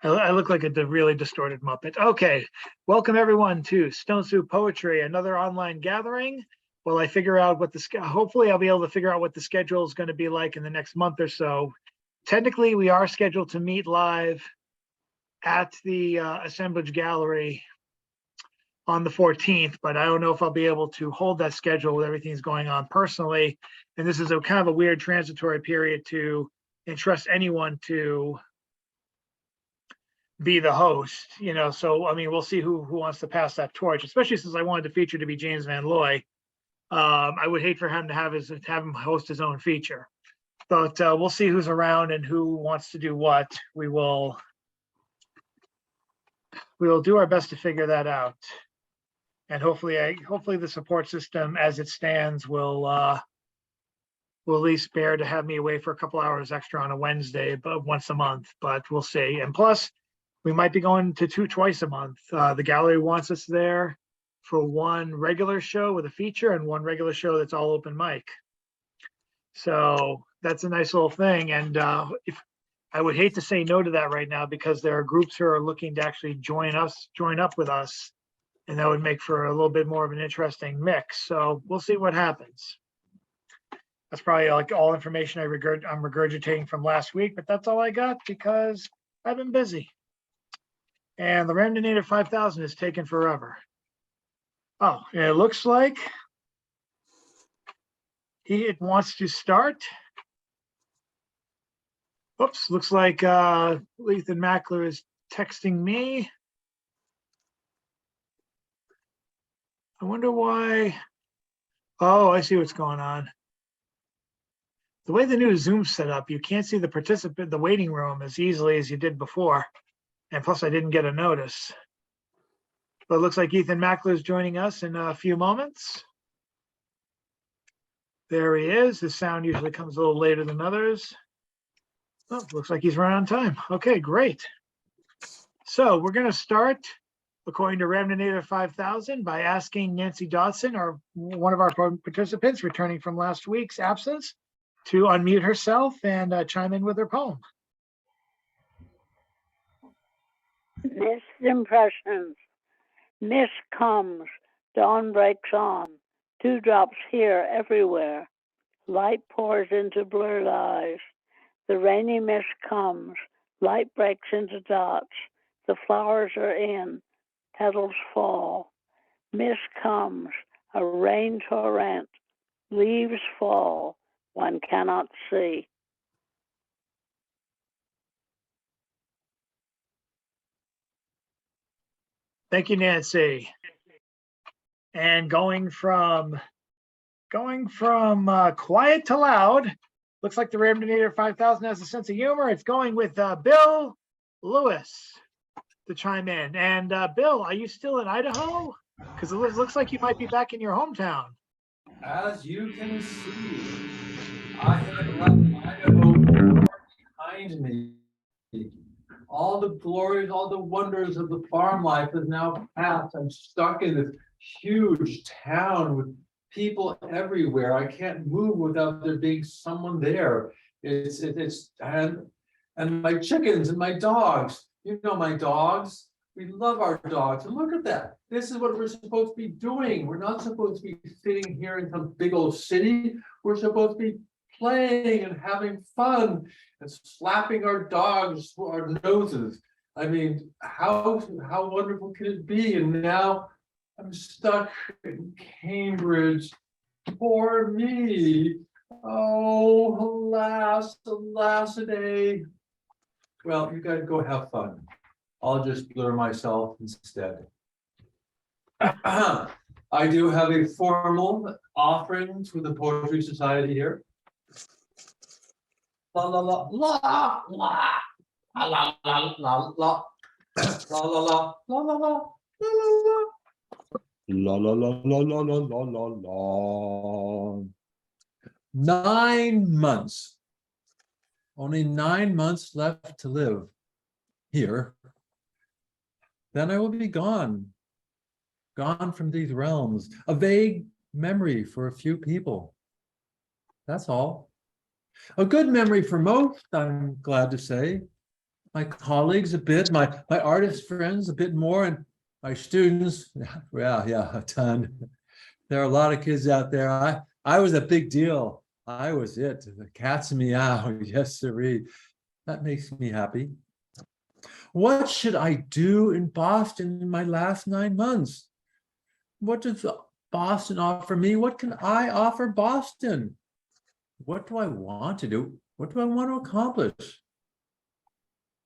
I look like a really distorted Muppet. Okay, welcome everyone to Stone Soup Poetry, another online gathering. Well, I figure out what hopefully I'll be able to figure out what the schedule is going to be like in the next month or so. Technically, we are scheduled to meet live at the assemblage gallery on the 14th, but I don't know if I'll be able to hold that schedule with everything that's going on personally. And this is a kind of a weird transitory period to entrust anyone to be the host, so I mean, we'll see who wants to pass that torch, especially since I wanted the feature to be James Van Loy. I would hate for him to have him host his own feature, but we'll see who's around and who wants to do what. We will do our best to figure that out, and hopefully the support system as it stands will at least bear to have me away for a couple hours extra on a Wednesday, but once a month. But we'll see. And plus, we might be going to twice a month. The gallery wants us there for one regular show with a feature and one regular show that's all open mic. So that's a nice little thing. And if I would hate to say no to that right now, because there are groups who are looking to actually join up with us, and that would make for a little bit more of an interesting mix. So we'll see what happens. That's probably like all information I'm regurgitating from last week, but that's all I got because I've been busy. And the Ramden Native 5000 is taken forever. Oh, it looks like it wants to start. Oops, looks like Ethan Mackler is texting me. I wonder why. Oh, I see what's going on. The way the new Zoom's set up, you can't see the waiting room as easily as you did before. And plus, I didn't get a notice. But it looks like Ethan Mackler is joining us in a few moments. There he is. His sound usually comes a little later than others. Oh, looks like he's right on time. Okay, great. So we're going to start, according to Ramden Native 5000, by asking Nancy Dodson, one of our participants returning from last week's absence, to unmute herself and chime in with her poem. Mist impressions. Mist comes, dawn breaks on, dewdrops here everywhere. Light pours into blurred eyes. The rainy mist comes, light breaks into dots. The flowers are in, petals fall. Mist comes, a rain torrent. Leaves fall, one cannot see. Thank you, Nancy. And going from quiet to loud, looks like the Ramden Native 5000 has a sense of humor. It's going with Bill Lewis to chime in. And Bill, are you still in Idaho? Because it looks like you might be back in your hometown. As you can see, I have left Idaho behind me. All the glories, all the wonders of the farm life is now past. I'm stuck in this huge town with people everywhere. I can't move without there being someone there. And my chickens and my dogs. You know my dogs. We love our dogs. And look at that. This is what we're supposed to be doing. We're not supposed to be sitting here in some big old city. We're supposed to be playing and having fun and slapping our dogs for our noses. I mean, how wonderful can it be? And now I'm stuck in Cambridge. Poor me. Oh, alas a day. Well, you gotta go have fun. I'll just blur myself instead. I do have a formal offering to the Poetry Society here. La la la la la la la la la la la la la la la la la la la la. 9 months. Only 9 months left to live here. Then I will be gone from these realms, a vague memory for a few people. That's all. A good memory for most, I'm glad to say. my colleagues a bit, my artist friends a bit more, and my students, yeah, a ton. There are a lot of kids out there. I was a big deal. I was it. The cat's meow. Yes, sirree. That makes me happy. What should I do in Boston in my last 9 months? What does Boston offer me? What can I offer Boston? What do I want to do? What do I want to accomplish?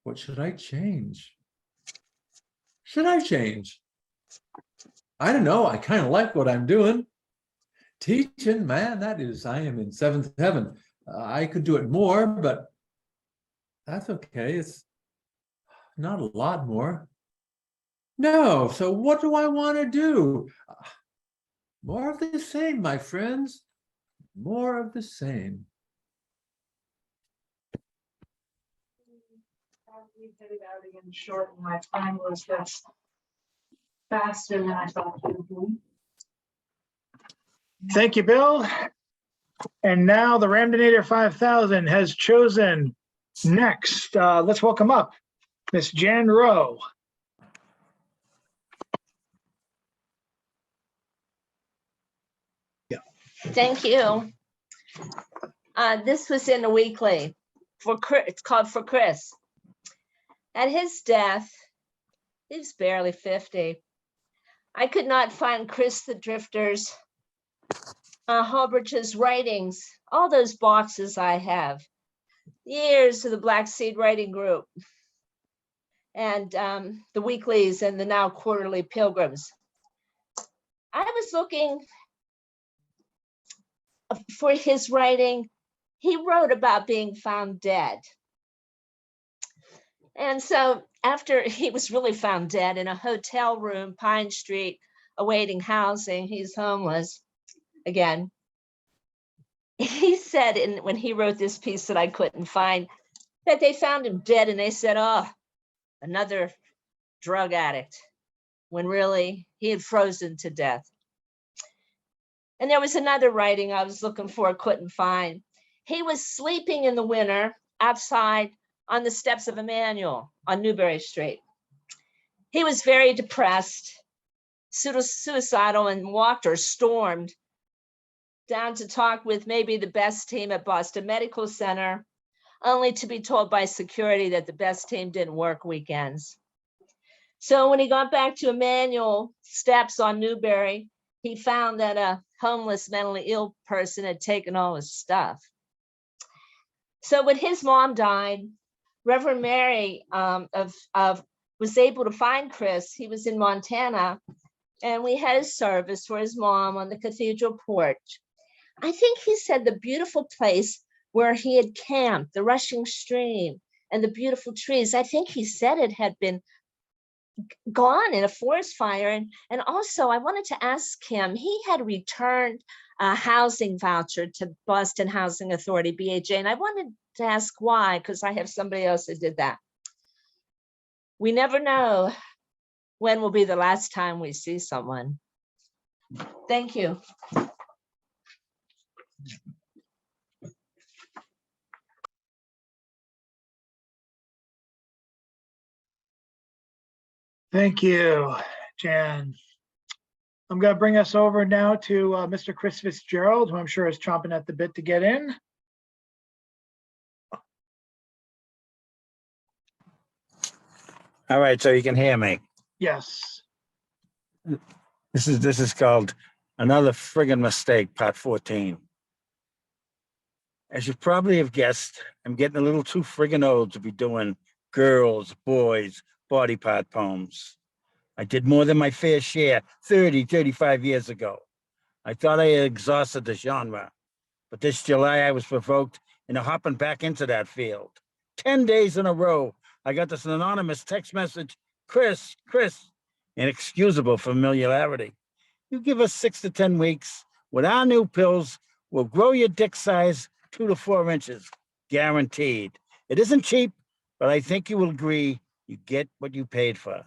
What should I change? Should I change? I don't know. I kind of like what I'm doing. Teaching, man, I am in seventh heaven. I could do it more, but that's okay. It's not a lot more. No, so what do I want to do? More of the same, my friends. More of the same. We hit it out again short, and my time was just faster than I thought it would be. Thank you, Bill. And now the Ramdonator 5000 has chosen next. Let's welcome up Miss Jan Rowe. Thank you. This was in a weekly for Chris. It's called For Chris. At his death, he was barely 50. I could not find Chris the Drifter's, Holbridge's writings, all those boxes I have, years of the Black Seed Writing Group, and the weeklies and the now quarterly Pilgrims. I was looking for his writing. He wrote about being found dead. And so after he was really found dead in a hotel room, Pine Street, awaiting housing, he's homeless again. He said, when he wrote this piece that I couldn't find, that they found him dead and they said, oh, another drug addict, when really he had frozen to death. And there was another writing I was looking for, couldn't find. He was sleeping in the winter outside on the steps of Emmanuel on Newbury Street. He was very depressed, suicidal, and walked or stormed down to talk with maybe the best team at Boston Medical Center, only to be told by security that the best team didn't work weekends. So when he got back to Emmanuel steps on Newbury, he found that a homeless, mentally ill person had taken all his stuff. So when his mom died, Reverend Mary was able to find Chris. He was in Montana, and we had a service for his mom on the cathedral porch. I think he said the beautiful place where he had camped, the rushing stream and the beautiful trees. I think he said it had been gone in a forest fire. And also I wanted to ask him, he had returned a housing voucher to Boston Housing Authority, BHA, and I wanted to ask why, because I have somebody else that did that. We never know when will be the last time we see someone. Thank you. Thank you, Jan. I'm going to bring us over now to Mr. Chris Fitzgerald, who I'm sure is chomping at the bit to get in. All right, so you can hear me. Yes. This is called Another Friggin' Mistake, Part 14. As you probably have guessed, I'm getting a little too friggin' old to be doing girls, boys, body part poems. I did more than my fair share 30, 35 years ago. I thought I had exhausted the genre, but this July I was provoked into hopping back into that field. 10 days in a row, I got this anonymous text message, Chris, inexcusable familiarity. You give us 6 to 10 weeks, with our new pills, we'll grow your dick size 2 to 4 inches, guaranteed. It isn't cheap, but I think you will agree you get what you paid for.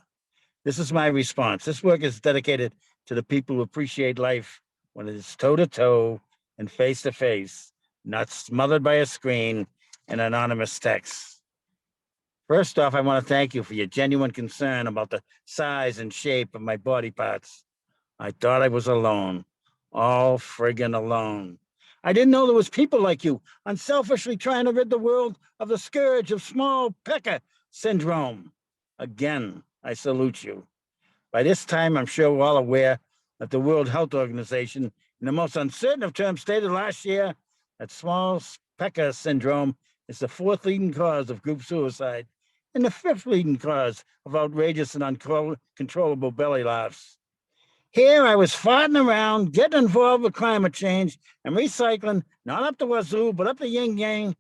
This is my response. This work is dedicated to the people who appreciate life when it is toe to toe and face to face, not smothered by a screen and anonymous text. First off, I want to thank you for your genuine concern about the size and shape of my body parts. I thought I was alone, all friggin' alone. I didn't know there was people like you unselfishly trying to rid the world of the scourge of small pecker syndrome. Again, I salute you. By this time, I'm sure we're all aware that the World Health Organization, in the most uncertain of terms, stated last year that small pecker syndrome is the fourth leading cause of group suicide and the fifth leading cause of outrageous and uncontrollable belly laughs. Here I was farting around, getting involved with climate change and recycling, not up the wazoo, but up the yin yang.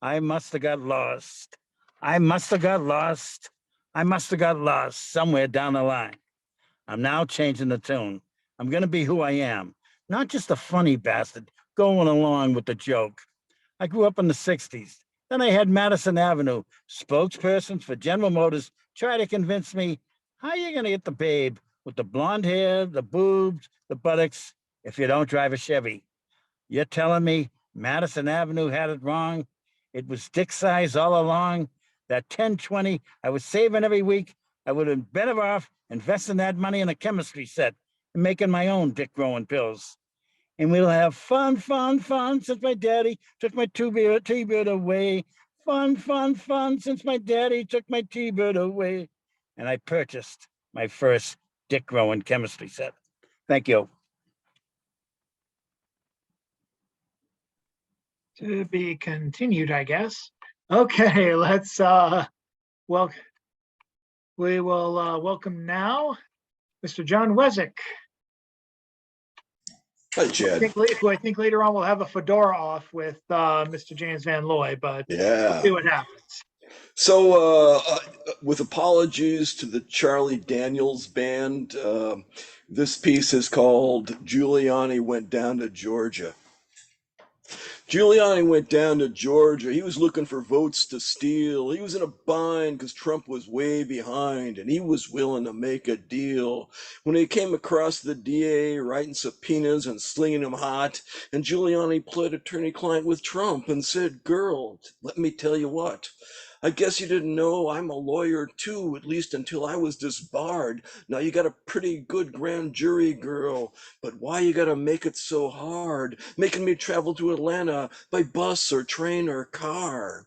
I must have got lost. I must have got lost. I must have got lost somewhere down the line. I'm now changing the tune. I'm going to be who I am, not just a funny bastard going along with the joke. I grew up in the 60s. Then I had Madison Avenue, spokespersons for General Motors, try to convince me, how are you going to get the babe with the blonde hair, the boobs, the buttocks, if you don't drive a Chevy? You're telling me Madison Avenue had it wrong? It was dick size all along? That 10-20 I was saving every week, I would have been better off investing that money in a chemistry set and making my own dick growing pills. And we'll have fun, fun, fun since my daddy took my T-bird away. Fun, fun, fun since my daddy took my T-bird away. And I purchased my first dick growing chemistry set. Thank you. To be continued, I guess. Okay, let's well, we will welcome now Mr. John Wesick, Hi, Chad. who I think later on will have a fedora off with Mr. James Van Loy, but we'll Yeah. see what happens. So, with apologies to the Charlie Daniels band, this piece is called Giuliani Went Down to Georgia. Giuliani went down to Georgia. He was looking for votes to steal. He was in a bind because Trump was way behind, and he was willing to make a deal. When he came across the DA writing subpoenas and slinging them hot, and Giuliani played attorney-client with Trump and said, "Girl, let me tell you what. I guess you didn't know I'm a lawyer too, at least until I was disbarred. Now you got a pretty good grand jury, girl, but why you gotta make it so hard, making me travel to Atlanta by bus or train or car?"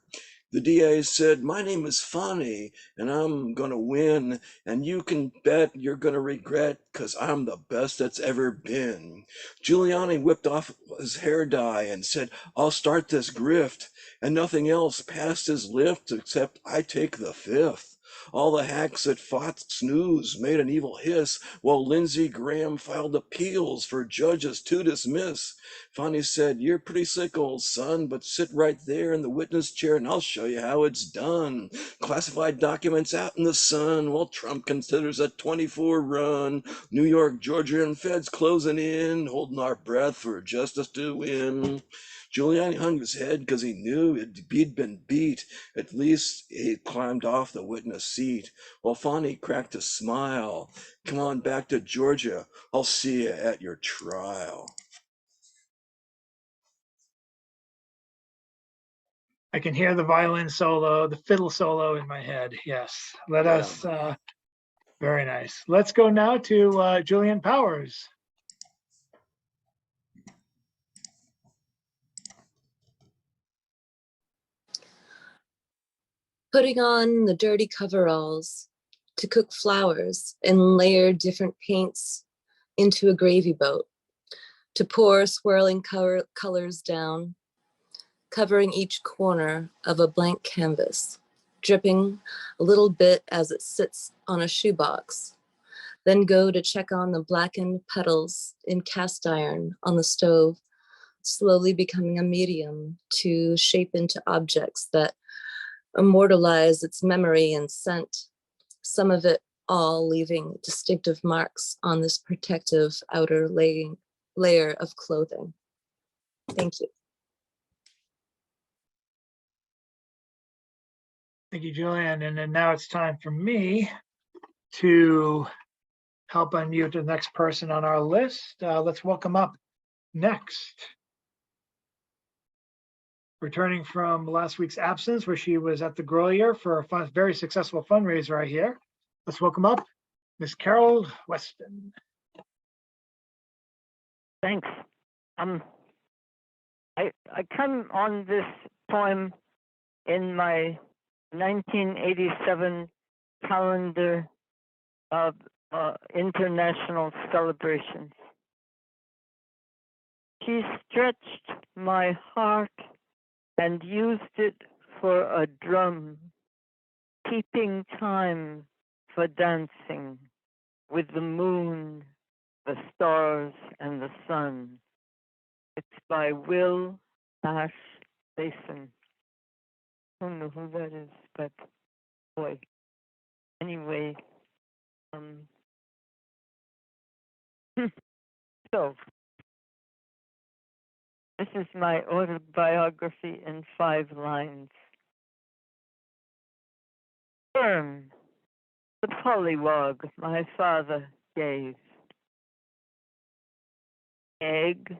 The DA said, "My name is Funny, and I'm gonna win, and you can bet you're gonna regret, 'cause I'm the best that's ever been." Giuliani whipped off his hair dye and said, "I'll start this grift," and nothing else passed his lips except, "I take the fifth." All the hacks at Fox News made an evil hiss, while Lindsey Graham filed appeals for judges to dismiss. Fonny said, "You're pretty sick, old son, but sit right there in the witness chair and I'll show you how it's done." Classified documents out in the sun while Trump considers a 24 run. New York, Georgia, and feds closing in, holding our breath for justice to win. Giuliani hung his head because he knew he'd been beat. At least he climbed off the witness seat, while Fonny cracked a smile. "Come on back to Georgia. I'll see you at your trial." I can hear the violin solo, the fiddle solo in my head. Yes, let Yeah. us, very nice. Let's go now to Julian Powers. Putting on the dirty coveralls to cook flowers and layer different paints into a gravy boat, to pour swirling colors down, covering each corner of a blank canvas, dripping a little bit as it sits on a shoebox, then go to check on the blackened petals in cast iron on the stove, slowly becoming a medium to shape into objects that immortalize its memory and scent, some of it all leaving distinctive marks on this protective outer layer of clothing. Thank you. Thank you, Julian. And then now it's time for me to help unmute the next person on our list. Let's welcome up next returning from last week's absence where she was at the Grolier for a very successful fundraiser, I hear. Let's welcome up Miss Carol Weston. Thanks. I come on this poem in my 1987 calendar of international celebrations. She stretched my heart and used it for a drum, keeping time for dancing with the moon, the stars, and the sun. It's by Will Ash Basin. I don't know who that is, but boy. Anyway, so this is my autobiography in 5 lines. Sperm, the pollywog my father gave. Egg,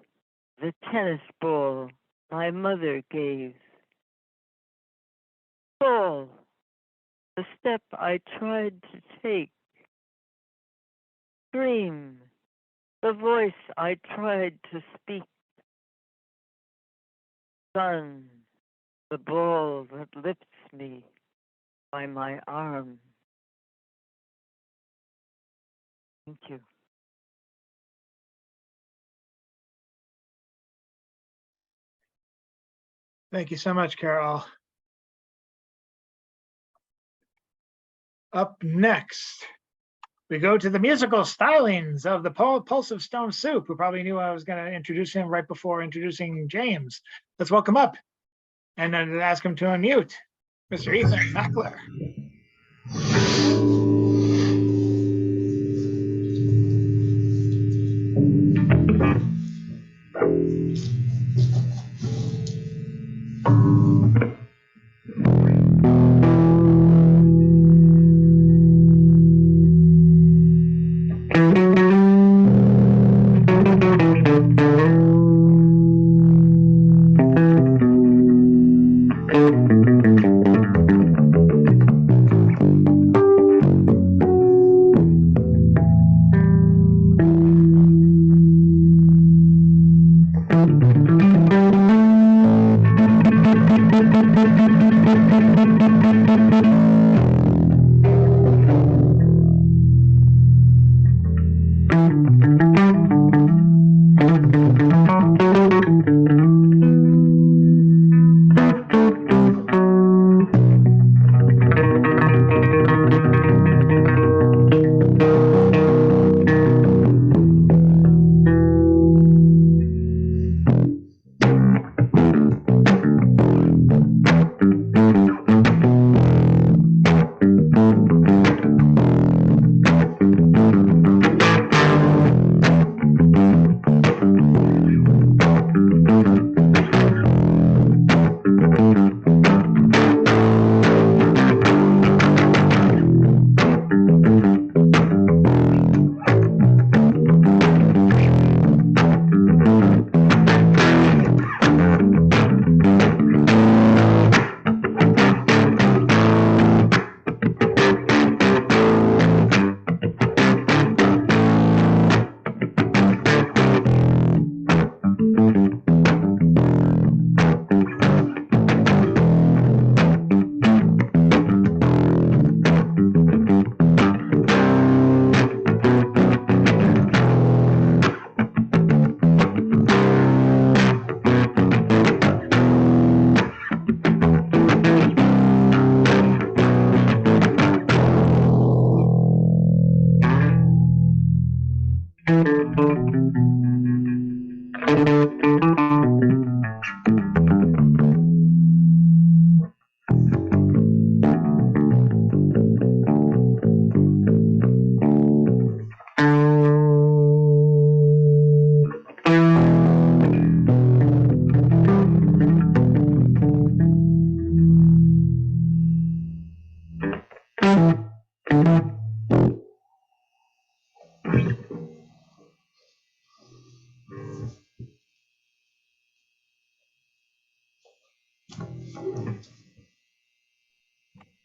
the tennis ball my mother gave. Fall, the step I tried to take. Dream, the voice I tried to speak. Sun, the ball that lifts me by my arm. Thank you. Thank you so much, Carol. Up next, we go to the musical stylings of the Pulse of Stone Soup, who probably knew I was going to introduce him right before introducing James. Let's welcome up and then ask him to unmute, Mr. Ethan Mackler.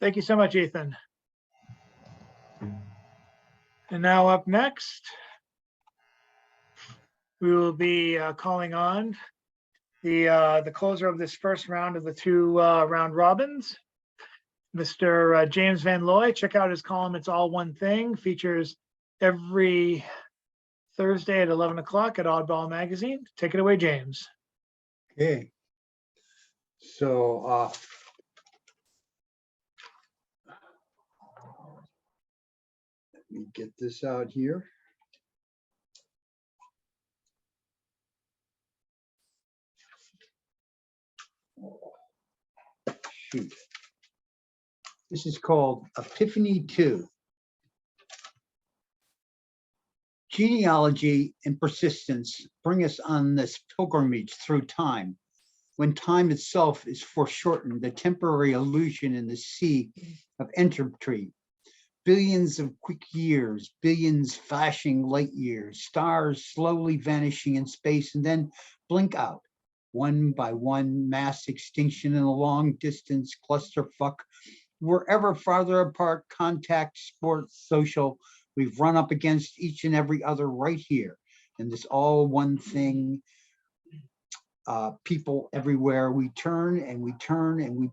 Thank you so much, Ethan. And now up next, we will be calling on the closer of this first round of the two round robins, Mr. James Van Looy. Check out his column, It's All One Thing, features every Thursday at 11 o'clock at Oddball Magazine. Take it away, James. Okay. So let me get this out here. Shoot. This is called Epiphany 2. Genealogy and persistence bring us on this pilgrimage through time. When time itself is foreshortened, the temporary illusion in the sea of entropy. Billions of quick years, billions flashing light years, stars slowly vanishing in space and then blink out. One by one, mass extinction in a long distance clusterfuck. Wherever farther apart, contact, sports, social, we've run up against each and every other right here. And this all one thing, people everywhere, we turn and we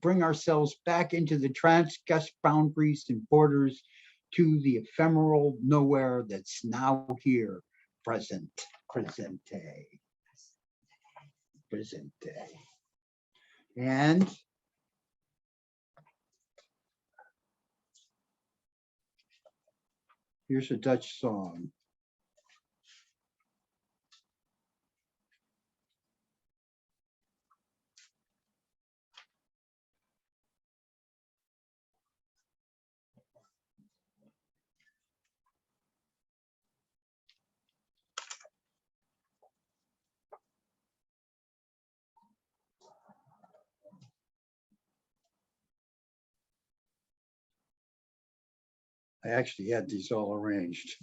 bring ourselves back into the transgressed boundaries and borders to the ephemeral nowhere that's now here, present day. And here's a Dutch song. I actually had these all arranged.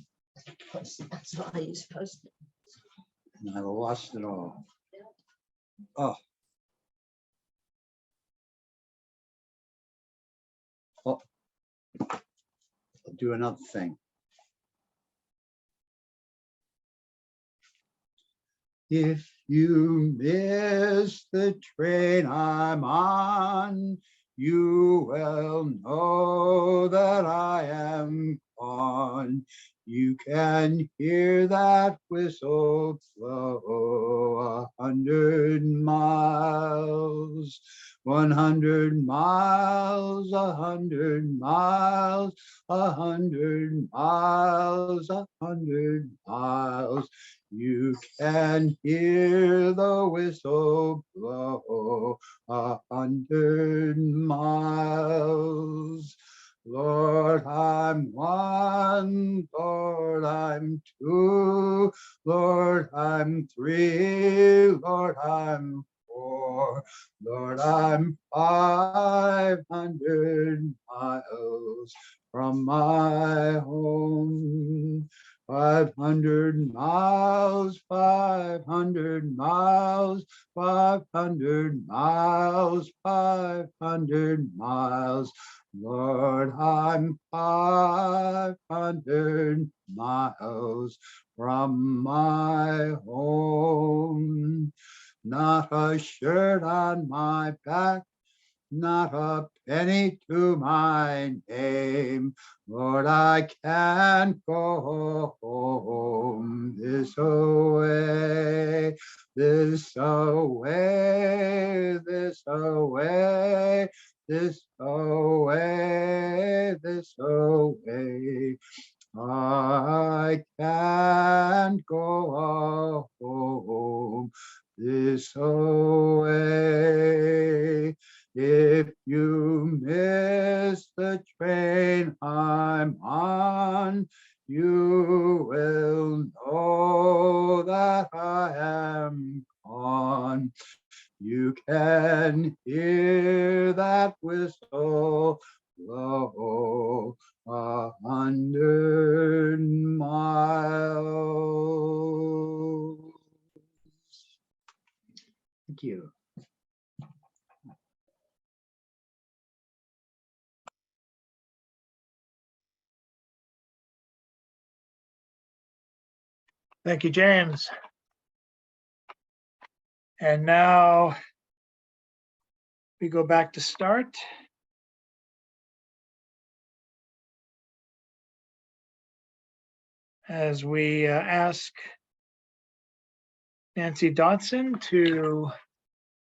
That's why you're supposed to. And I lost it all. Oh. Oh. I'll do another thing. If you miss the train I'm on, you will know that I am gone. You can hear that whistle blow 100 miles, 100 miles, 100 miles, 100 miles, 100 miles. You can hear the whistle blow 100 miles. Lord, I'm one, Lord, I'm two, Lord, I'm three, Lord, I'm four, Lord, I'm 500 miles from my home. 500 miles, 500 miles, 500 miles, 500 miles. Lord, I'm 500 miles from my home. Not a shirt on my back, not a penny to my name. Lord, I can't go home this away, this away, this away, this away, this away. I can't go home this away. If you miss the train I'm on, you will know that I am gone. You can hear that whistle blow 100 miles. Thank you. Thank you, James. And now we go back to start. As we ask Nancy Dodson to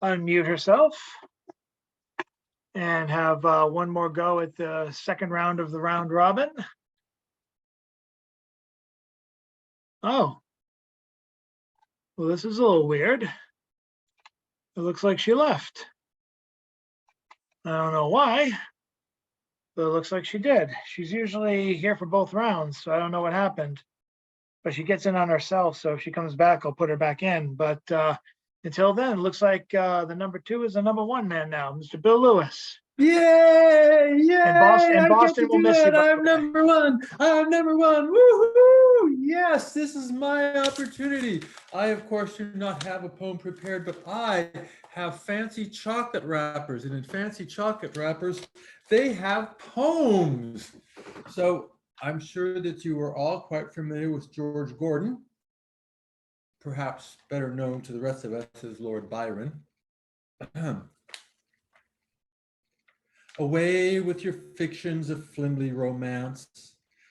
unmute herself and have one more go at the second round of the round robin. Oh, well, this is a little weird. It looks like she left. I don't know why, but it looks like she did. She's usually here for both rounds, so I don't know what happened. But she gets in on herself, so if she comes back, I'll put her back in. But until then, it looks like the number 2 is the number 1 man now, Mr. Bill Lewis. Yay! Yay! And I get Boston to will do miss you, it. by the I'm way. number 1. I'm number 1. Woohoo! Yes, this is my opportunity. I, of course, do not have a poem prepared, but I have fancy chocolate wrappers. And in fancy chocolate wrappers, they have poems. So I'm sure that you are all quite familiar with George Gordon, perhaps better known to the rest of us as Lord Byron. Away with your fictions of flimsy romance,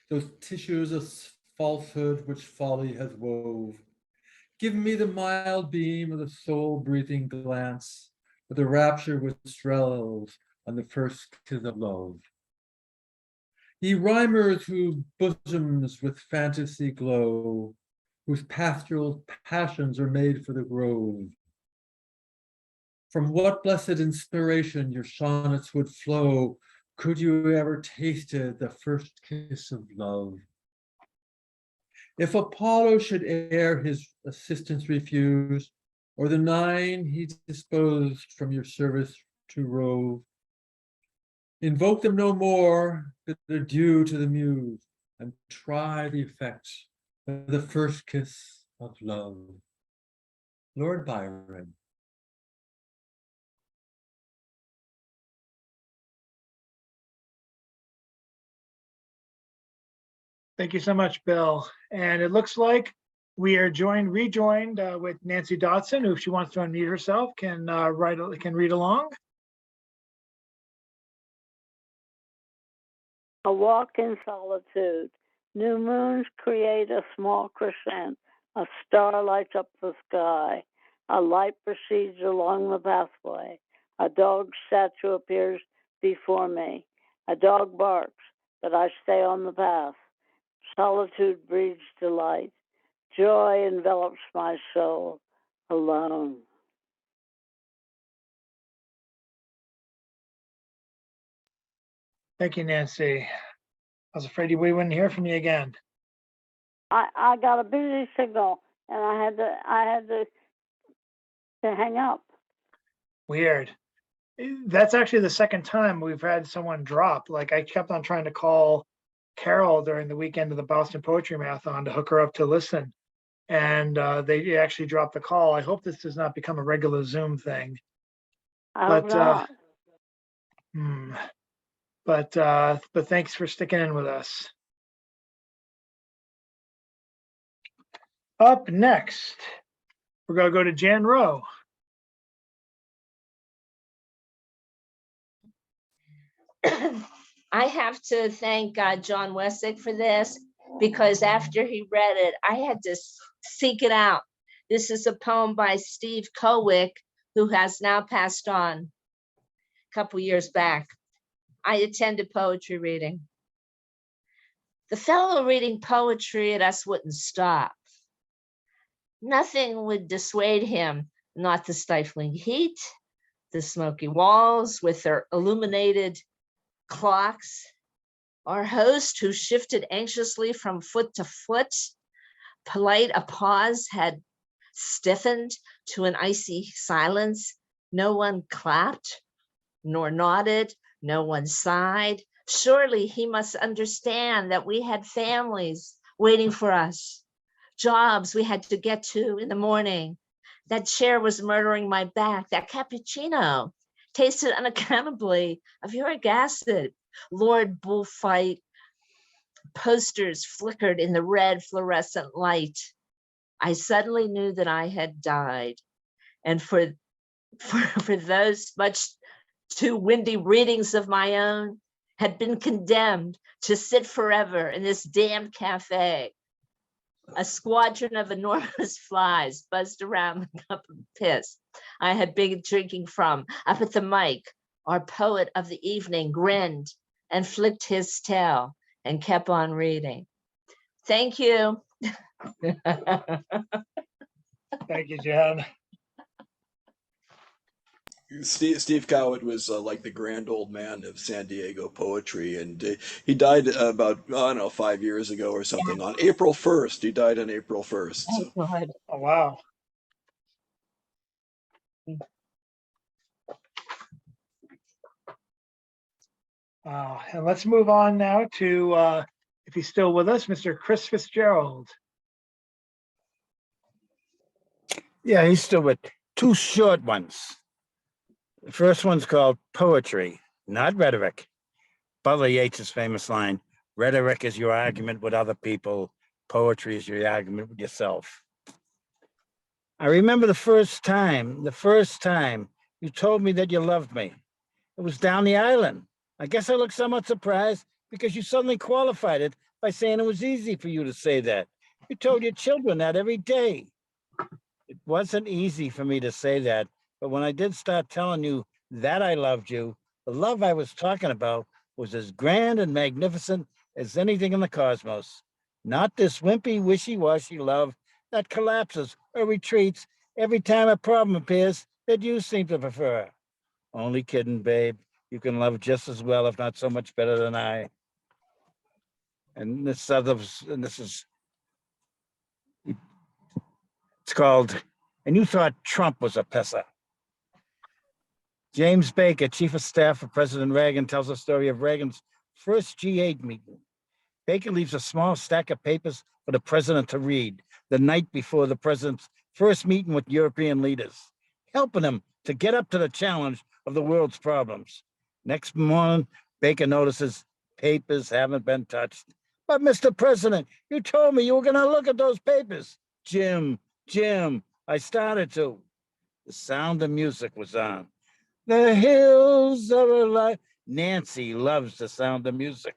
those tissues of falsehood which folly has wove. Give me the mild beam of the soul-breathing glance, with the rapture which thrills on the first kiss of love. Ye rhymers whose bosoms with fantasy glow, whose pastoral passions are made for the grove. From what blessed inspiration your sonnets would flow, could you ever tasted the first kiss of love? If Apollo should e'er his assistance refuse, or the 9 he disposed from your service to rove, invoke them no more, but adieu to the muse, and try the effects of the first kiss of love. Lord Byron. Thank you so much, Bill. And it looks like we are rejoined with Nancy Dodson, who, if she wants to unmute herself, can read along. A walk in solitude. New moons create a small crescent. A star lights up the sky. A light proceeds along the pathway. A dog's statue appears before me. A dog barks, but I stay on the path. Solitude breeds delight. Joy envelops my soul alone. Thank you, Nancy. I was afraid we wouldn't hear from you again. I got a busy signal and I had to hang up. Weird. That's actually the second time we've had someone drop. Like, I kept on trying to call Carol during the weekend of the Boston Poetry Marathon to hook her up to listen. And they actually dropped the call. I hope this does not become a regular Zoom thing. I hope not. But thanks for sticking in with us. Up next, we're going to go to Jan Rowe. I have to thank John Wessick for this, because after he read it, I had to seek it out. This is a poem by Steve Kowick, who has now passed on a couple years back. I attended poetry reading. The fellow reading poetry at us wouldn't stop. Nothing would dissuade him, not the stifling heat, the smoky walls with their illuminated clocks, our host who shifted anxiously from foot to foot, polite a pause had stiffened to an icy silence. No one clapped, nor nodded, no one sighed. Surely he must understand that we had families waiting for us, jobs we had to get to in the morning. That chair was murdering my back. That cappuccino tasted unaccountably of uric acid. Lord Bullfight posters flickered in the red fluorescent light. I suddenly knew that I had died. And for those much too windy readings of my own, had been condemned to sit forever in this damned cafe. A squadron of enormous flies buzzed around the cup of piss I had been drinking from. Up at the mic, our poet of the evening grinned and flicked his tail and kept on reading. Thank you. Thank you, Jen. Steve Cowett was like the grand old man of San Diego poetry, and he died about, I don't know, 5 years ago or something. On April 1st, he died on April 1st. Oh, So God. Oh, wow. And let's move on now to, if he's still with us, Mr. Chris Fitzgerald. Yeah, he's still with two short ones. The first one's called Poetry, not Rhetoric. Butler Yeats' famous line, rhetoric is your argument with other people, poetry is your argument with yourself. I remember the first time you told me that you loved me. It was down the island. I guess I looked somewhat surprised because you suddenly qualified it by saying it was easy for you to say that. You told your children that every day. It wasn't easy for me to say that, but when I did start telling you that I loved you, the love I was talking about was as grand and magnificent as anything in the cosmos. Not this wimpy, wishy-washy love that collapses or retreats every time a problem appears that you seem to prefer. Only kidding, babe. You can love just as well, if not so much better than I. And this is, it's called, and you thought Trump was a pisser. James Baker, chief of staff for President Reagan, tells the story of Reagan's first G8 meeting. Baker leaves a small stack of papers for the president to read the night before the president's first meeting with European leaders, helping him to get up to the challenge of the world's problems. Next morning, Baker notices papers haven't been touched. But Mr. President, you told me you were going to look at those papers. Jim, I started to. The Sound of Music was on. The hills are alive. Nancy loves The Sound of Music.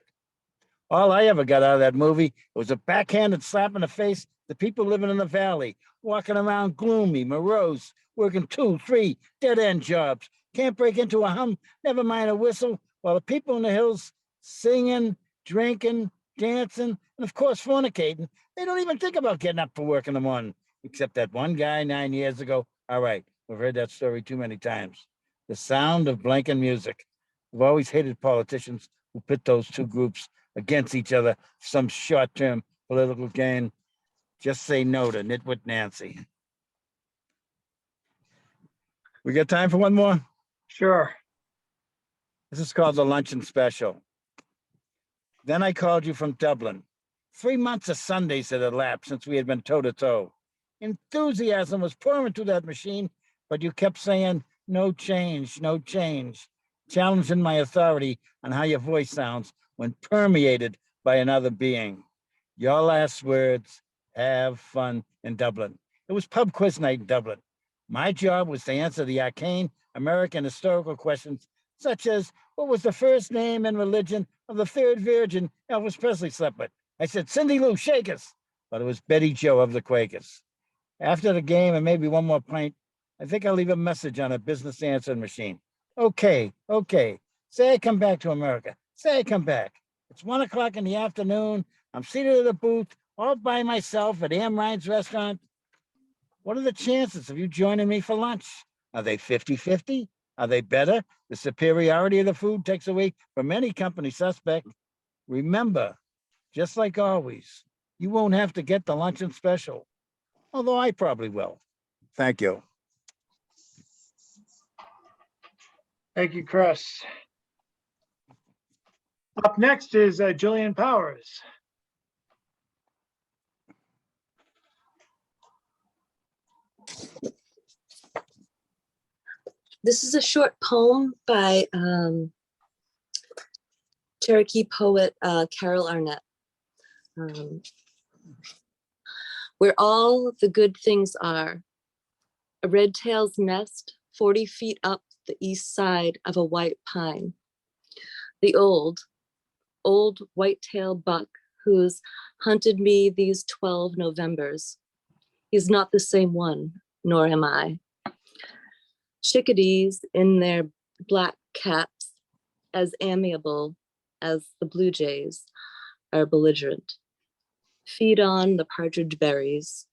All I ever got out of that movie was a backhanded slap in the face. The people living in the valley, walking around gloomy, morose, working 2, 3 dead-end jobs. Can't break into a hum, never mind a whistle, while the people in the hills singing, drinking, dancing, and of course fornicating. They don't even think about getting up for work in the morning, except that one guy 9 years ago. All right, we've heard that story too many times. The Sound of Blanking Music. I've always hated politicians who pit those two groups against each other for some short-term political gain. Just say no to Nitwit Nancy. We got time for one more? Sure. This is called the Luncheon Special. Then I called you from Dublin. 3 months of Sundays had elapsed since we had been toe-to-toe. Enthusiasm was pouring through that machine, but you kept saying, no change, challenging my authority on how your voice sounds when permeated by another being. Your last words, have fun in Dublin. It was pub quiz night in Dublin. My job was to answer the arcane American historical questions, such as, what was the first name and religion of the third virgin Elvis Presley slept with? I said, Cindy Lou Shakers, but it was Betty Jo of the Quakers. After the game and maybe one more pint, I think I'll leave a message on a business answering machine. Okay. Say I come back to America. Say I come back. It's 1 o'clock in the afternoon. I'm seated at a booth all by myself at Am Ryan's restaurant. What are the chances of you joining me for lunch? Are they 50-50? Are they better? The superiority of the food takes away from any company suspect. Remember, just like always, you won't have to get the luncheon special, although I probably will. Thank you. Thank you, Chris. Up next is Jillian Powers. This is a short poem by Cherokee poet Carol Arnett. where all the good things are. A red-tail's nest 40 feet up the east side of a white pine. The old white-tailed buck who's hunted me these 12 Novembers. He's not the same one, nor am I. Chickadees in their black caps, as amiable as the blue jays, are belligerent. Feed on the partridge berries.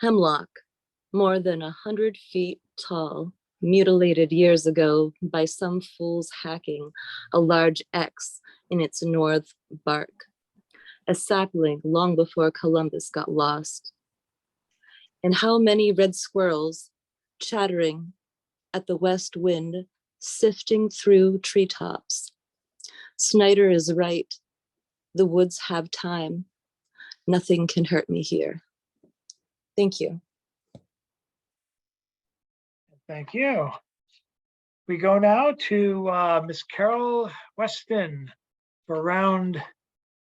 Hemlock, more than 100 feet tall, mutilated years ago by some fools hacking a large X in its north bark. A sapling long before Columbus got lost. And how many red squirrels chattering at the west wind, sifting through treetops. Snyder is right. The woods have time. Nothing can hurt me here. Thank you. Thank you. We go now to Miss Carol Weston for round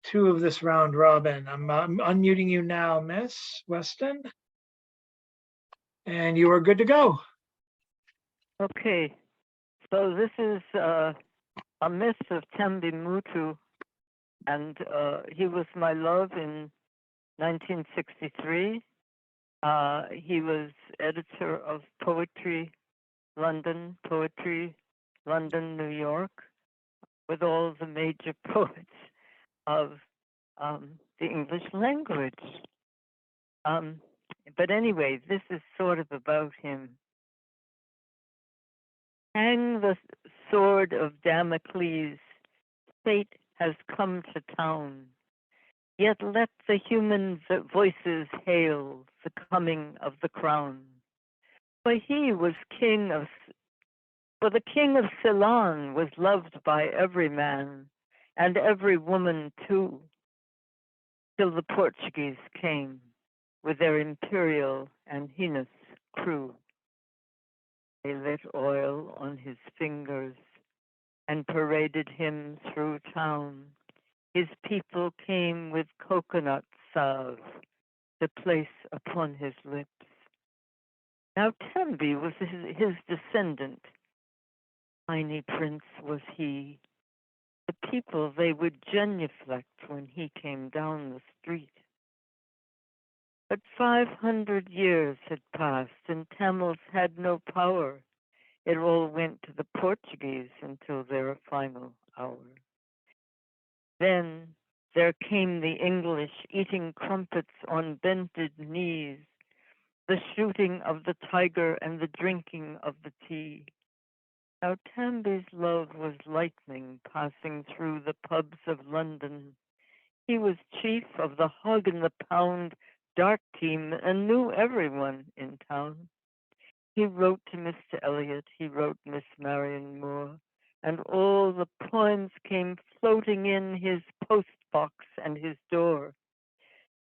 2 of this round robin. I'm unmuting you now, Miss Weston. And you are good to go. Okay, so this is a myth of Tembi Mutu, and he was my love in 1963. He was editor of Poetry London, New York, with all the major poets of the English language. But anyway, this is sort of about him. Hang the sword of Damocles, fate has come to town. Yet let the human voices hail the coming of the crown. For he was for the king of Ceylon was loved by every man, and every woman too, till the Portuguese came with their imperial and heinous crew. They lit oil on his fingers and paraded him through town. His people came with coconut salve to place upon his lips. Now Tembi was his descendant. Tiny prince was he. The people, they would genuflect when he came down the street. But 500 years had passed and Tamils had no power. It all went to the Portuguese until their final hour. Then there came the English eating crumpets on bended knees, the shooting of the tiger and the drinking of the tea. Now Tambi's love was lightning passing through the pubs of London. He was chief of the Hog and the Pound dart team and knew everyone in town. He wrote to Mr. Eliot, he wrote Miss Marion Moore, and all the poems came floating in his postbox and his door.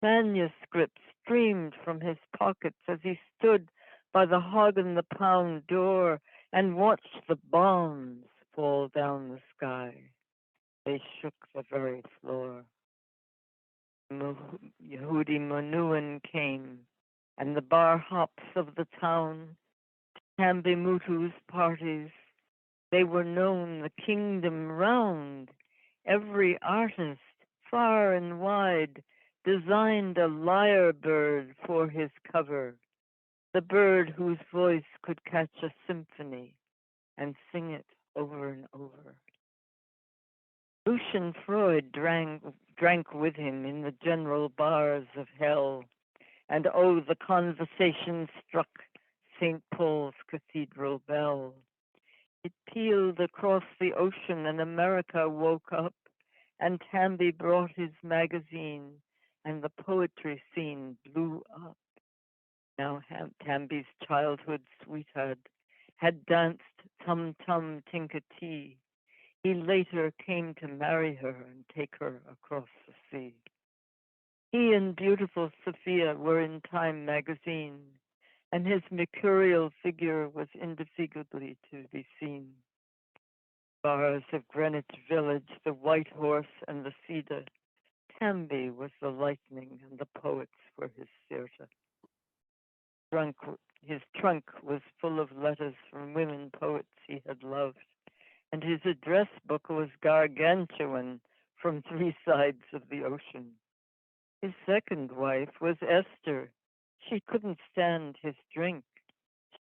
Manuscripts streamed from his pockets as he stood by the Hog and the Pound door and watched the bombs fall down the sky. They shook the very floor. Yehudi Menuhin came, and the bar hops of the town, Tambi Mutu's parties, they were known the kingdom round. Every artist, far and wide, designed a lyre bird for his cover, the bird whose voice could catch a symphony and sing it over and over. Lucian Freud drank with him in the general bars of hell, and oh, the conversation struck St. Paul's Cathedral bell. It pealed across the ocean and America woke up, and Tambi brought his magazine, and the poetry scene blew up. Now Tambi's childhood sweetheart had danced Tum Tum Tinkatee. He later came to marry her and take her across the sea. He and beautiful Sophia were in Time magazine, and his mercurial figure was indefatigably to be seen. Bars of Greenwich Village, the White Horse and the Cedar, Canby was the lightning and the poets were his theatre. His trunk was full of letters from women poets he had loved, and his address book was gargantuan from 3 sides of the ocean. His second wife was Esther. She couldn't stand his drink.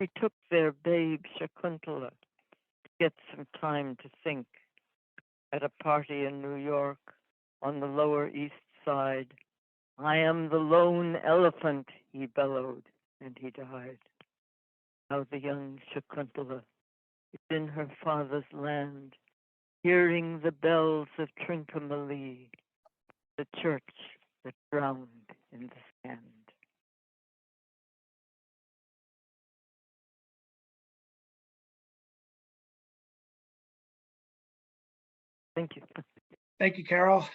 She took their babe Shakuntala to get some time to think. At a party in New York on the Lower East Side, "I am the lone elephant," he bellowed, and he died. How the young Shakuntala is in her father's land, hearing the bells of Trincomalee, the church that drowned in the sand. Thank you. Thank you, Carol.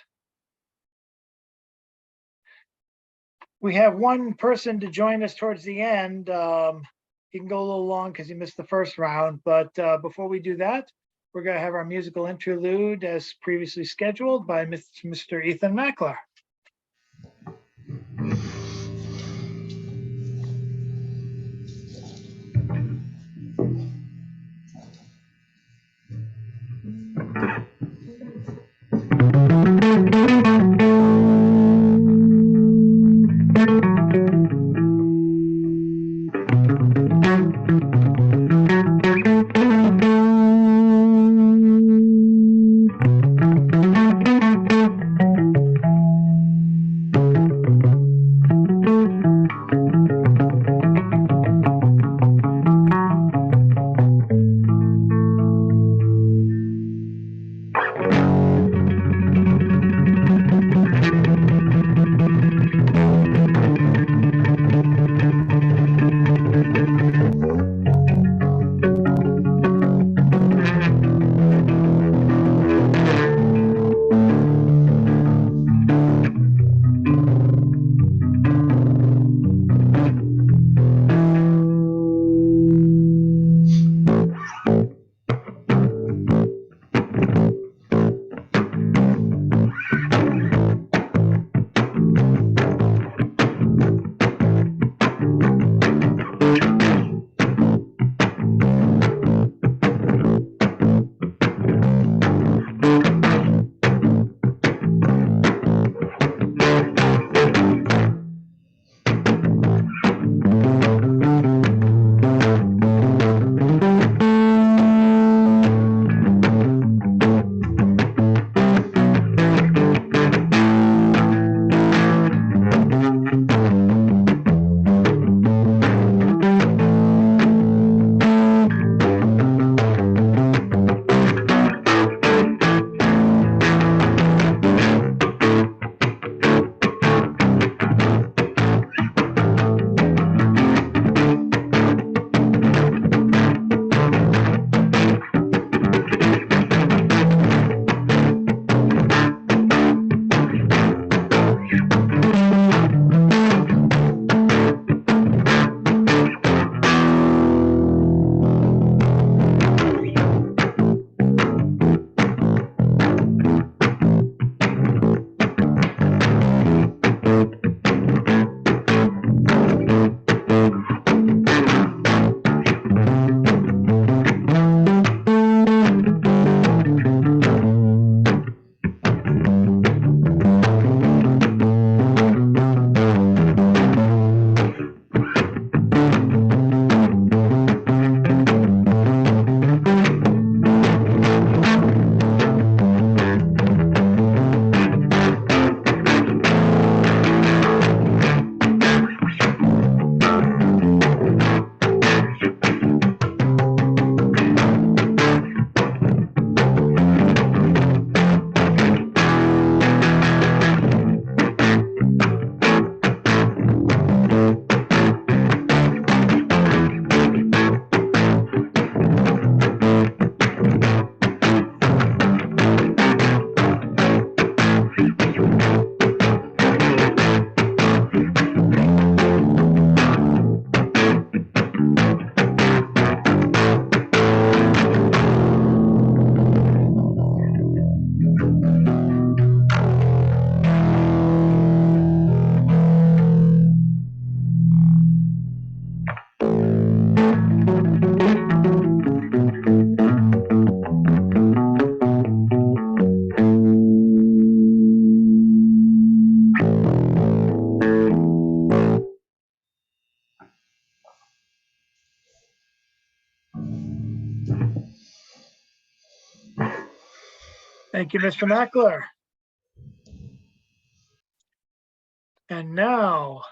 We have one person to join us towards the end. He can go a little long because he missed the first round, but before we do that, we're going to have our musical interlude as previously scheduled by Mr. Ethan Mackler. Thank you, Mr. Mackler. And now,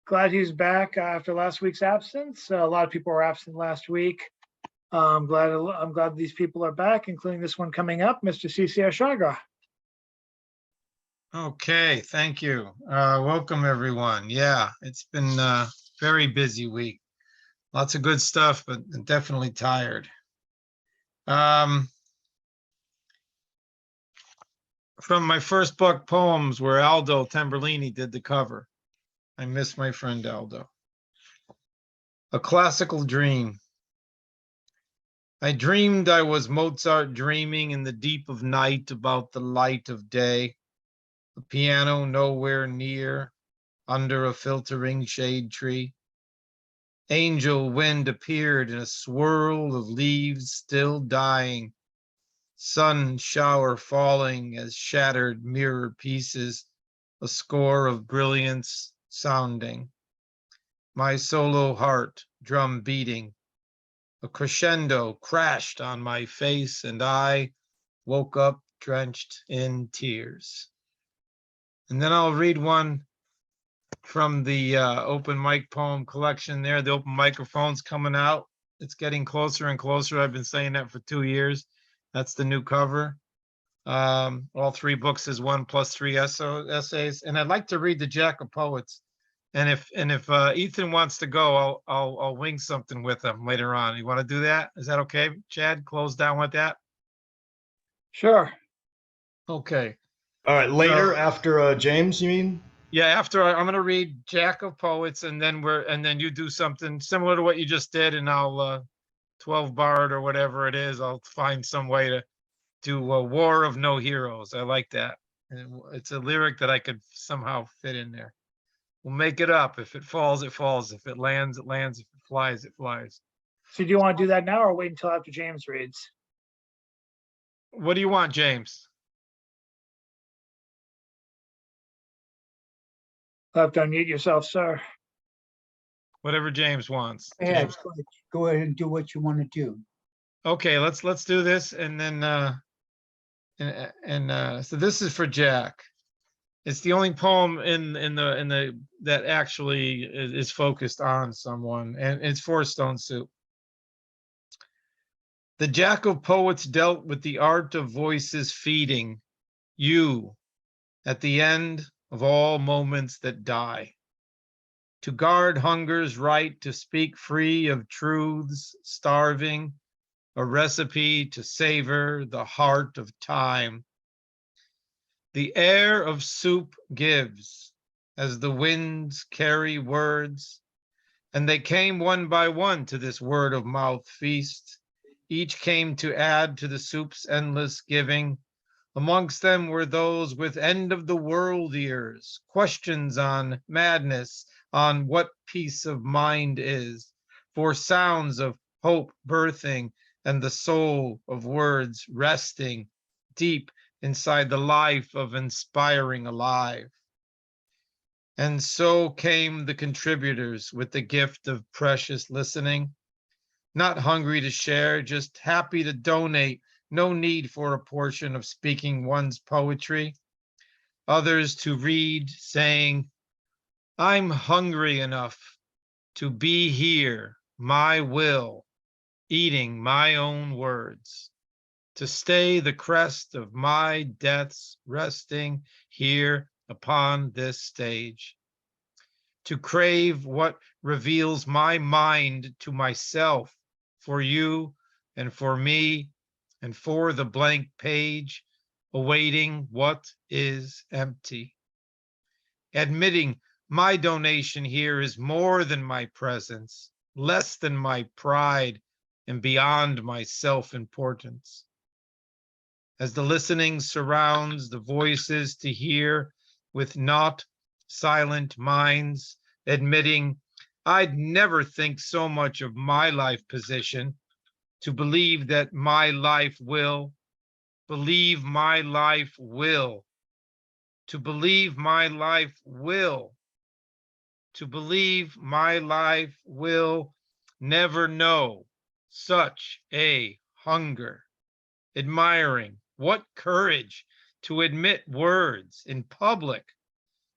glad he's back after last week's absence. A lot of people were absent last week. I'm glad these people are back, including this one coming up, Mr. CCR Chagra. Okay, thank you. Welcome, everyone. Yeah, it's been a very busy week. Lots of good stuff, but definitely tired. From my first book, Poems, where Aldo Tamberlini did the cover. I miss my friend Aldo. A classical dream. I dreamed I was Mozart dreaming in the deep of night about the light of day. The piano nowhere near, under a filtering shade tree. Angel wind appeared in a swirl of leaves still dying. Sun shower falling as shattered mirror pieces, a score of brilliance sounding. My solo heart drum beating. A crescendo crashed on my face and I woke up drenched in tears. And then I'll read one from the open mic poem collection there. The open microphone's coming out. It's getting closer and closer. I've been saying that for 2 years. That's the new cover. All 3 books is 1 plus 3 essays. And I'd like to read the Jack of Poets. And if Ethan wants to go, I'll wing something with him later on. You want to do that? Is that okay, Chad? Close down with that? Sure. Okay. All right, later So- after James, you mean? Yeah, after I'm going to read Jack of Poets, and then you do something similar to what you just did, and I'll 12 barred or whatever it is. I'll find some way to do a War of No Heroes. I like that. And it's a lyric that I could somehow fit in there. We'll make it up. If it falls, it falls. If it lands, it lands. If it flies, it flies. So do you want to do that now or wait until after James reads? What do you want, James? You'll have to unmute yourself, sir. Whatever James wants. Yeah, James. go ahead and do what you want to do. Okay, let's do this, and then so this is for Jack. It's the only poem in the that actually is focused on someone, and it's for Stone Soup. The Jack of Poets dealt with the art of voices feeding you at the end of all moments that die. To guard hunger's right to speak free of truths starving, a recipe to savor the heart of time. The air of soup gives, as the winds carry words, and they came one by one to this word of mouth feast. Each came to add to the soup's endless giving. Amongst them were those with end of the world ears, questions on madness, on what peace of mind is, for sounds of hope birthing and the soul of words resting deep inside the life of inspiring alive. And so came the contributors with the gift of precious listening, not hungry to share, just happy to donate, no need for a portion of speaking one's poetry. Others to read, saying, I'm hungry enough to be here, my will, eating my own words, to stay the crest of my deaths resting here upon this stage, to crave what reveals my mind to myself, for you and for me and for the blank page, awaiting what is empty. Admitting my donation here is more than my presence, less than my pride, and beyond my self-importance. As the listening surrounds the voices to hear with not silent minds, admitting I'd never think so much of my life position, to believe that my life will, believe my life will, to believe my life will, to believe my life will never know such a hunger admiring. What courage to admit words in public,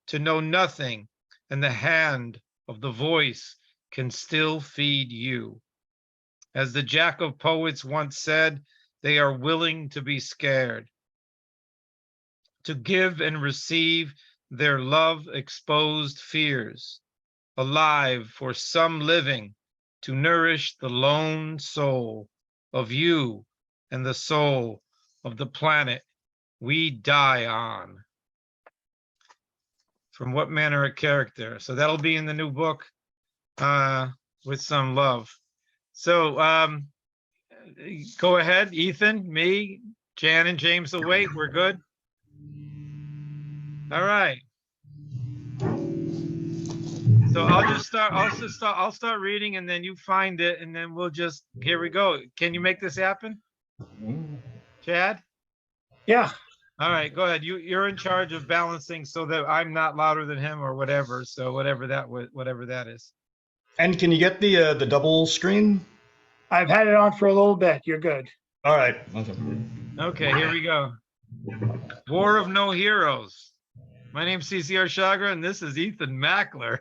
to know nothing, and the hand of the voice can still feed you. As the Jack of Poets once said, they are willing to be scared, to give and receive their love-exposed fears, alive for some living, to nourish the lone soul of you and the soul of the planet we die on. From What Manner of Character? So that'll be in the new book, with some love. So go ahead, Ethan, me, Jan, and James will wait. We're good. All right. So I'll start reading, and then you find it, and then we'll just, here we go. Can you make this happen, Chad? Yeah. All right, go ahead. You're in charge of balancing so that I'm not louder than him or whatever. So whatever that is. And can you get the double screen? I've had it on for a little bit. You're good. All right. Okay, here we go. War of No Heroes. My name's CCR Chagra, and this is Ethan Mackler.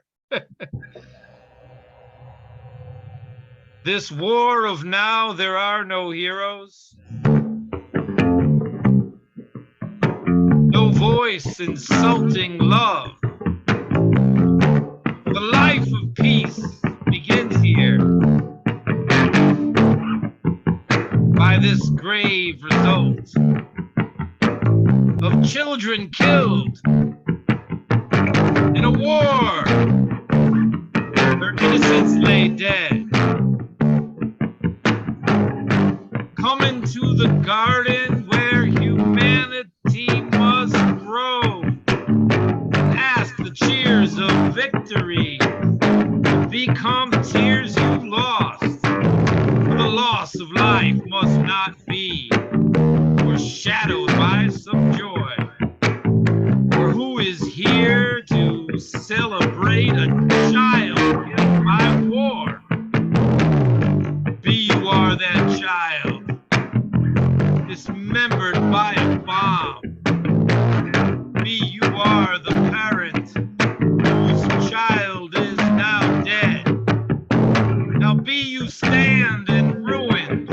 This war of now, there are no heroes. No voice insulting love. The life of peace begins here by this grave result of children killed in a war where innocents lay dead. Come into the garden where humanity must grow and ask the cheers of victory to become tears you lost. For the loss of life must not be foreshadowed by some joy. For who is here to celebrate a child killed by war? Be you are that child, dismembered by a bomb. Be you are the parent whose child is now dead. Now be you stand in ruin,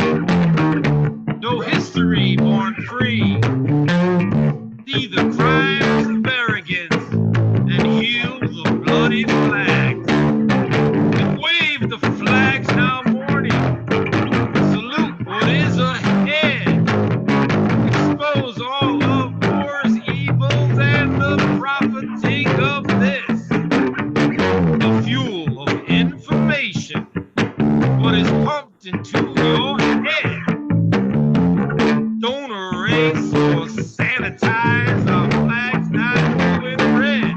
no history born free. See the crimes of arrogance and heal the bloody flags. And wave the flags now mourning. Salute what is ahead. Expose all of war's evils and the profiting of this. The fuel of information, what is pumped into your head. Don't erase or sanitize our flags not blue and red.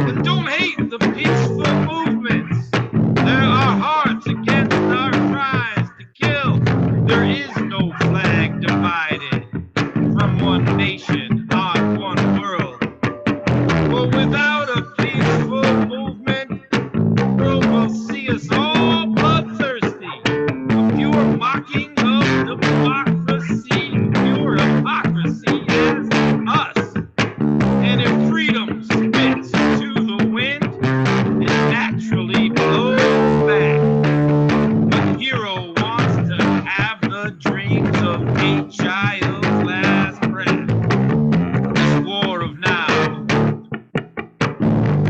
And don't hate the peaceful movements. There are hearts against our cries to kill. There is no flag divided from one nation on one world. For without a peaceful movement, the world will see us all bloodthirsty. A pure mocking of democracy, pure hypocrisy as us. And if freedom spits to the wind, it naturally blows back. What hero wants to have the dreams of a child's last breath? This war of now,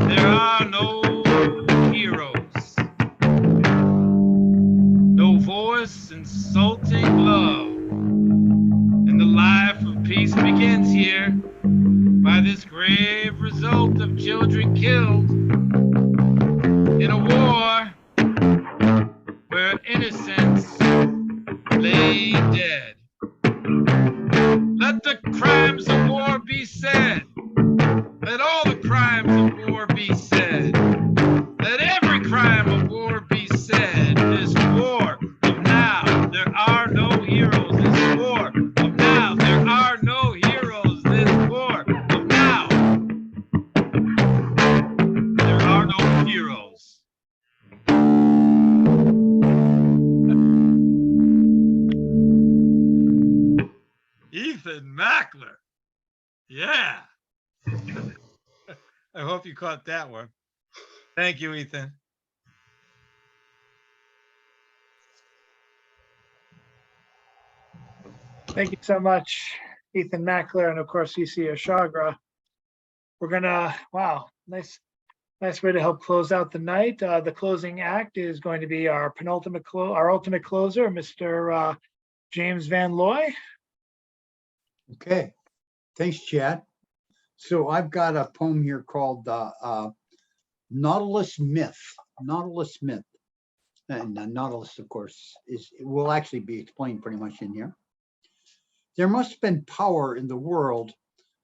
there are no heroes. No voice insulting love. And the life of peace begins here by this grave result of children killed in a war where innocents lay dead. Let the crimes of war be said. Let all the crimes of war be said. Let every crime of war be said. This war of now, there are no heroes. This war of now, there are no heroes. This war of now, there are no heroes. Ethan Mackler. Yeah. I hope you caught that one. Thank you, Ethan. Thank you so much, Ethan Mackler, and of course, CC Ashagra. We're gonna, wow, nice way to help close out the night. The closing act is going to be our our ultimate closer, Mr. James Van Loy. Okay, thanks, Chad. So I've got a poem here called Nautilus Myth. Nautilus Myth. And Nautilus, of course, will actually be explained pretty much in here. There must have been power in the world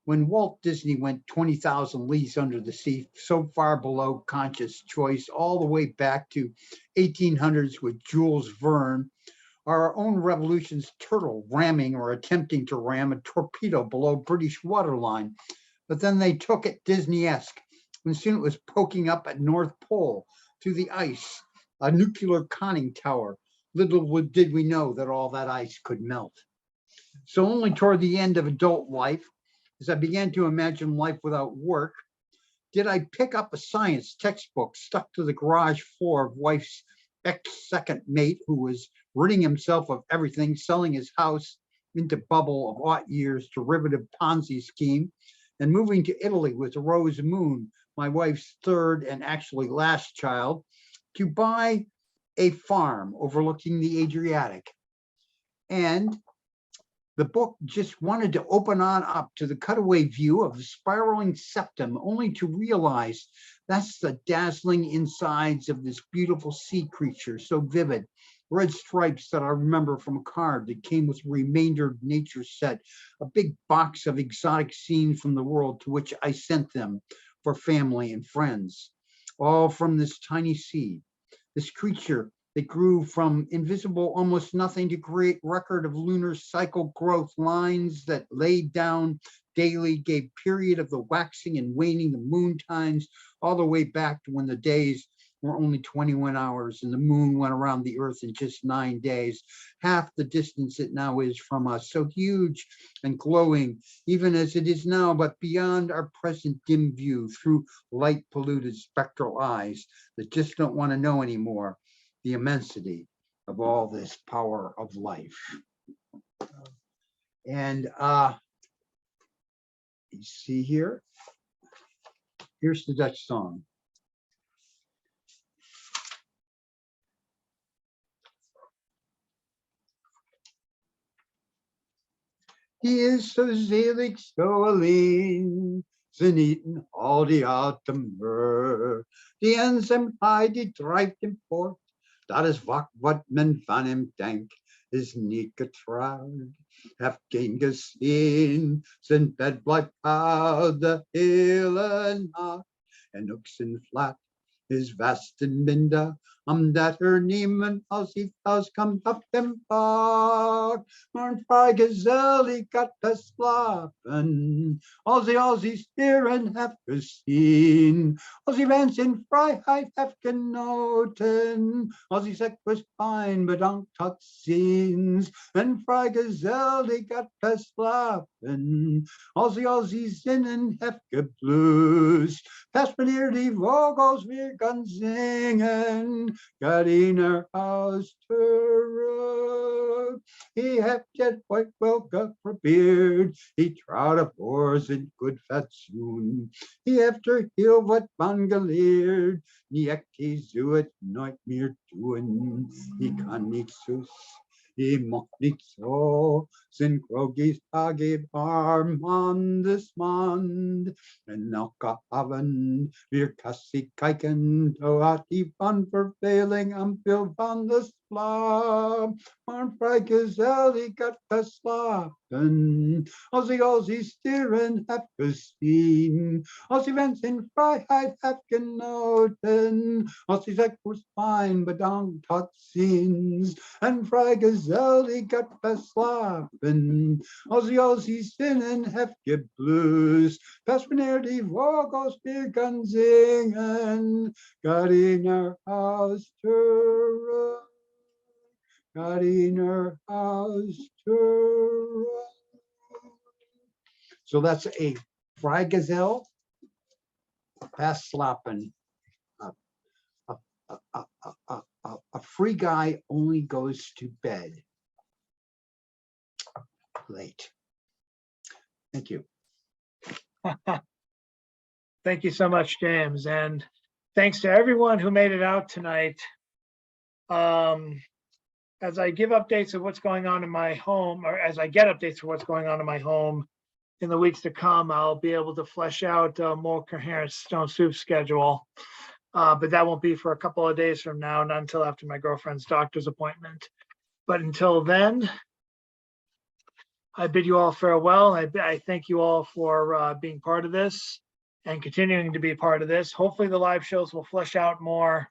when Walt Disney went 20,000 leagues under the sea, so far below conscious choice, all the way back to 1800s with Jules Verne, our own revolution's turtle ramming or attempting to ram a torpedo below British waterline. But then they took it Disney-esque, and soon it was poking up at North Pole through the ice, a nuclear conning tower. Little did we know that all that ice could melt. So only toward the end of adult life, as I began to imagine life without work, did I pick up a science textbook stuck to the garage floor of wife's ex-second mate who was ridding himself of everything, selling his house into bubble of aught years derivative Ponzi scheme, and moving to Italy with Rose Moon, my wife's third and actually last child, to buy a farm overlooking the Adriatic. And the book just wanted to open on up to the cutaway view of the spiraling septum, only to realize that's the dazzling insides of this beautiful sea creature, so vivid. Red stripes that I remember from a card that came with a remaindered nature set, a big box of exotic scenes from the world to which I sent them for family and friends, all from this tiny seed, this creature that grew from invisible almost nothing to create record of lunar cycle growth lines that laid down daily, gave period of the waxing and waning the moon times all the way back to when the days were only 21 hours and the moon went around the earth in just 9 days, half the distance it now is from us, so huge and glowing, even as it is now, but beyond our present dim view through light polluted spectral eyes that just don't want to know anymore the immensity of all this power of life. And you see here, here's the Dutch song. Die is zo zelig, zo alleen, ze nieten al die atemer. Die eenzaamheid die drijft hem voort, dat is wat men van hem denkt, is niet getrouwd. Heeft geen gezien, zijn bed blijft koud de hele nacht. En ook zijn flat is vast en minder, omdat er niemand als hij thuis komt op dem park. Maar een vrijgezel die gaat te slapen, als hij stieren heeft gezien, als hij wens in vrijheid heeft genoten, als hij zegt was fijn, bedankt tot ziens. Een vrijgezel die gaat te slapen, als hij zinnen heeft geblust, pas wanneer die vogels weer kan zingen, gaat hij naar huis terug. Hij heeft het ooit wel geprobeerd, hij trouwde voor zijn goed fatsoen. Hij heeft er heel wat van geleerd, niet echt, hij zou het nooit meer doen. Hij kan niet zus, hij mag niet zo, zijn groggies hage warm aan de smand. En elke avond weer kassie kijken, zo had hij van verveling aan veel van de slaap. Maar een vrijgezel die gaat te slapen, als hij stieren heeft gezien, als hij wens in vrijheid heeft genoten, als hij zegt was fijn, bedankt tot ziens. Een vrijgezel die gaat te slapen, als hij zinnen heeft geblust, pas wanneer die vogels weer kan zingen, gaat hij naar huis terug. Gaat hij naar huis terug. So that's a Freigazelle, fast slopping. A free guy only goes to bed late. Thank you. Thank you so much, James. And thanks to everyone who made it out tonight. As I give updates of what's going on in my home, or as I get updates of what's going on in my home in the weeks to come, I'll be able to flesh out a more coherent Stone Soup schedule. But that won't be for a couple of days from now, not until after my girlfriend's doctor's appointment. But until then, I bid you all farewell. I thank you all for being part of this and continuing to be a part of this. Hopefully the live shows will flesh out more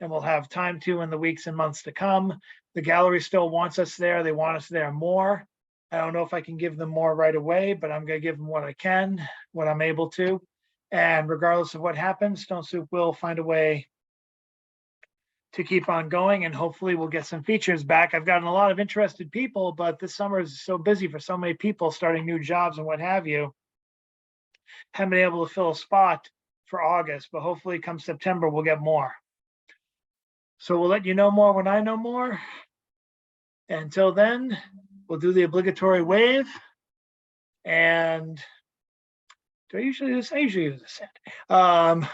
and we'll have time to in the weeks and months to come. The gallery still wants us there. They want us there more. I don't know if I can give them more right away, but I'm going to give them what I can, what I'm able to. And regardless of what happens, Stone Soup will find a way to keep on going, and hopefully we'll get some features back. I've gotten a lot of interested people, but this summer is so busy for so many people starting new jobs and what have you. Haven't been able to fill a spot for August, but hopefully come September, we'll get more. So we'll let you know more when I know more. Until then, we'll do the obligatory wave. And do I usually do this? I usually use this hand.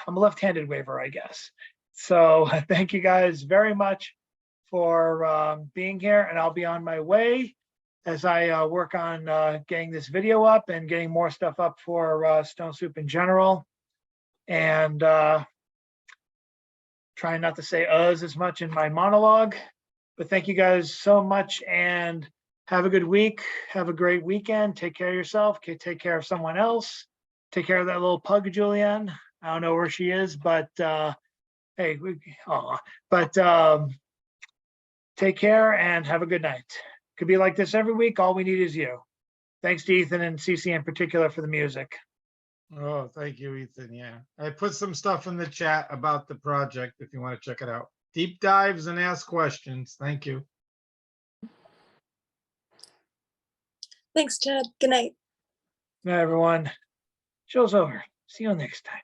I'm a left-handed waver, I guess. So thank you guys very much for being here, and I'll be on my way as I work on getting this video up and getting more stuff up for Stone Soup in general. And trying not to say as much in my monologue, but thank you guys so much and have a good week. Have a great weekend. Take care of yourself. Take care of someone else. Take care of that little pug, Julianne. I don't know where she is, but hey, take care and have a good night. Could be like this every week. All we need is you. Thanks to Ethan and Cece in particular for the music. Oh, thank you, Ethan. Yeah. I put some stuff in the chat about the project if you want to check it out. Deep dives and ask questions. Thank you. Thanks, Chad. Good night. Good night, everyone. Show's over. See you next time.